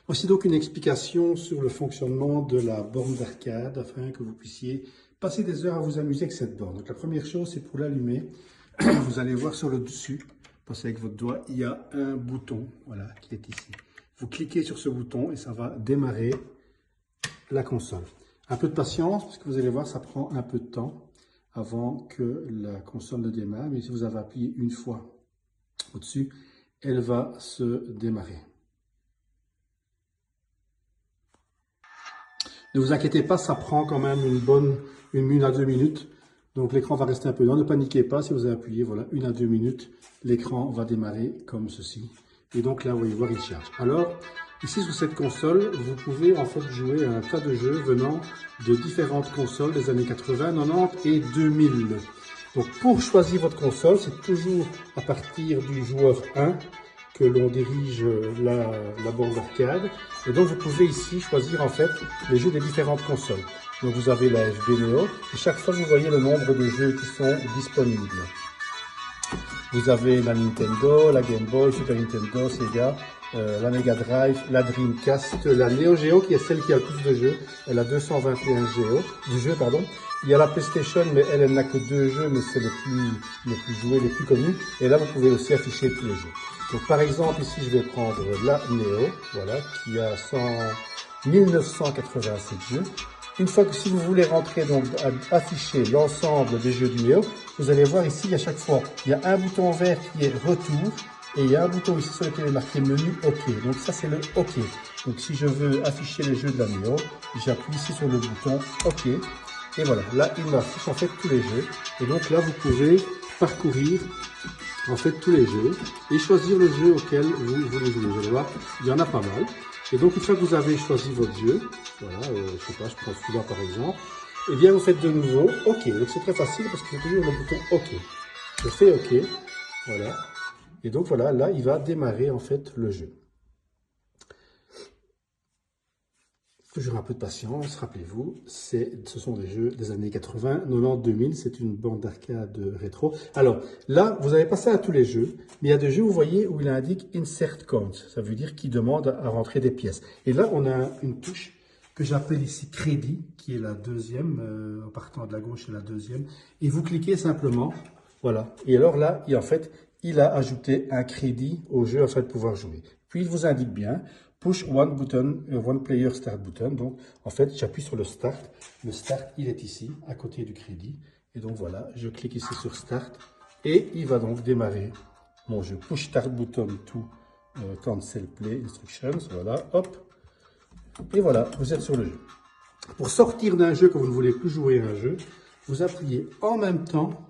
Voici donc une explication sur le fonctionnement de la borne d'arcade afin que vous puissiez passer des heures à vous amuser avec cette borne. Donc la première chose, c'est pour l'allumer. Vous allez voir sur le dessus, passez avec votre doigt, il y a un bouton, voilà, qui est ici. Vous cliquez sur ce bouton et ça va démarrer la console. Un peu de patience, parce que vous allez voir, ça prend un peu de temps avant que la console ne démarre. Mais si vous avez appuyé une fois au-dessus, elle va se démarrer. Ne vous inquiétez pas, ça prend quand même une à 2 minutes. Donc l'écran va rester un peu lent. Ne paniquez pas, si vous avez appuyé, voilà, 1 à 2 minutes, l'écran va démarrer comme ceci. Et donc là, vous voyez voir, il charge. Alors, ici sur cette console, vous pouvez en fait jouer à un tas de jeux venant de différentes consoles des années 80, 90 et 2000. Donc pour choisir votre console, c'est toujours à partir du joueur 1 que l'on dirige la borne d'arcade. Et donc vous pouvez ici choisir en fait les jeux des différentes consoles. Donc vous avez la FB Neo et chaque fois vous voyez le nombre de jeux qui sont disponibles. Vous avez la Nintendo, la Game Boy, Super Nintendo, Sega, la Mega Drive, la Dreamcast, la Neo Geo qui est celle qui a le plus de jeux. Elle a 221 jeux. Il y a la PlayStation, mais elle n'a que 2 jeux, mais c'est les plus joués, les plus connus. Et là, vous pouvez aussi afficher tous les jeux. Donc, par exemple, ici, je vais prendre la Neo, voilà, qui a 1987 jeux. Une fois que si vous voulez rentrer, donc, afficher l'ensemble des jeux du Neo, vous allez voir ici, à chaque fois, il y a un bouton vert qui est retour. Et il y a un bouton ici sur lequel est marqué menu OK. Donc ça, c'est le OK. Donc si je veux afficher les jeux de la Neo, j'appuie ici sur le bouton OK. Et voilà, là, il m'affiche en fait tous les jeux. Et donc là, vous pouvez parcourir en fait tous les jeux et choisir le jeu auquel vous voulez jouer. Vous allez voir, il y en a pas mal. Et donc, une fois que vous avez choisi votre jeu, voilà, je sais pas, je prends celui-là par exemple, et bien vous faites de nouveau OK. Donc c'est très facile parce que c'est toujours le bouton OK. Je fais OK, voilà. Et donc voilà, là, il va démarrer en fait le jeu. Toujours un peu de patience, rappelez-vous, ce sont des jeux des années 80, 90, 2000, c'est une bande d'arcade rétro. Alors là, vous avez passé à tous les jeux, mais il y a des jeux, vous voyez, où il indique Insert Coins, ça veut dire qu'il demande à rentrer des pièces. Et là, on a une touche que j'appelle ici crédit, qui est la deuxième, en partant de la gauche, c'est la deuxième, et vous cliquez simplement, voilà. Et alors là, en fait, il a ajouté un crédit au jeu afin de pouvoir jouer. Puis il vous indique bien, push one button, one player start button. Donc en fait, j'appuie sur le start. Le start, il est ici, à côté du crédit. Et donc voilà, je clique ici sur start et il va donc démarrer mon jeu. Push start button to cancel play instructions. Voilà, hop. Et voilà, vous êtes sur le jeu. Pour sortir d'un jeu que vous ne voulez plus jouer à un jeu, vous appuyez en même temps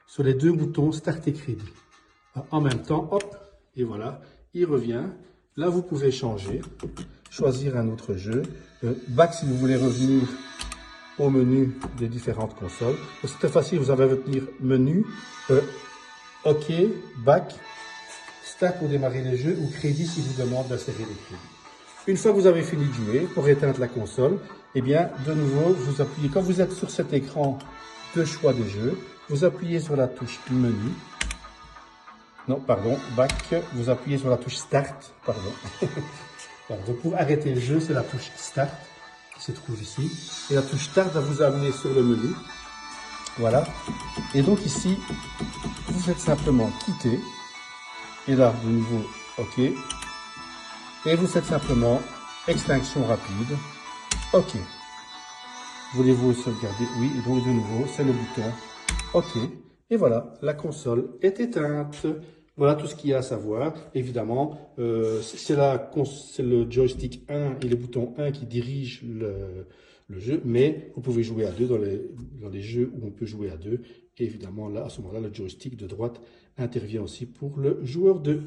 sur les deux boutons start et crédit. En même temps, hop, et voilà, il revient. Là, vous pouvez changer, choisir un autre jeu. Back si vous voulez revenir au menu des différentes consoles. C'est très facile, vous avez à retenir menu, OK, back, start pour démarrer les jeux ou crédit si vous demande d'insérer les crédits. Une fois que vous avez fini de jouer, pour éteindre la console, eh bien, de nouveau, vous appuyez, quand vous êtes sur cet écran de choix des jeux, vous appuyez sur la touche menu. Non, pardon, back, vous appuyez sur la touche start, pardon. Voilà, donc pour arrêter le jeu, c'est la touche start qui se trouve ici. Et la touche start va vous amener sur le menu. Voilà. Et donc ici, vous faites simplement quitter. Et là, de nouveau, OK. Et vous faites simplement extinction rapide. OK. Voulez-vous sauvegarder? Oui, et donc de nouveau, c'est le bouton OK. Et voilà, la console est éteinte. Voilà tout ce qu'il y a à savoir. Évidemment, c'est le joystick 1 et le bouton 1 qui dirigent le jeu, mais vous pouvez jouer à deux dans les jeux où on peut jouer à deux. Et évidemment, là, à ce moment-là, le joystick de droite intervient aussi pour le joueur 2.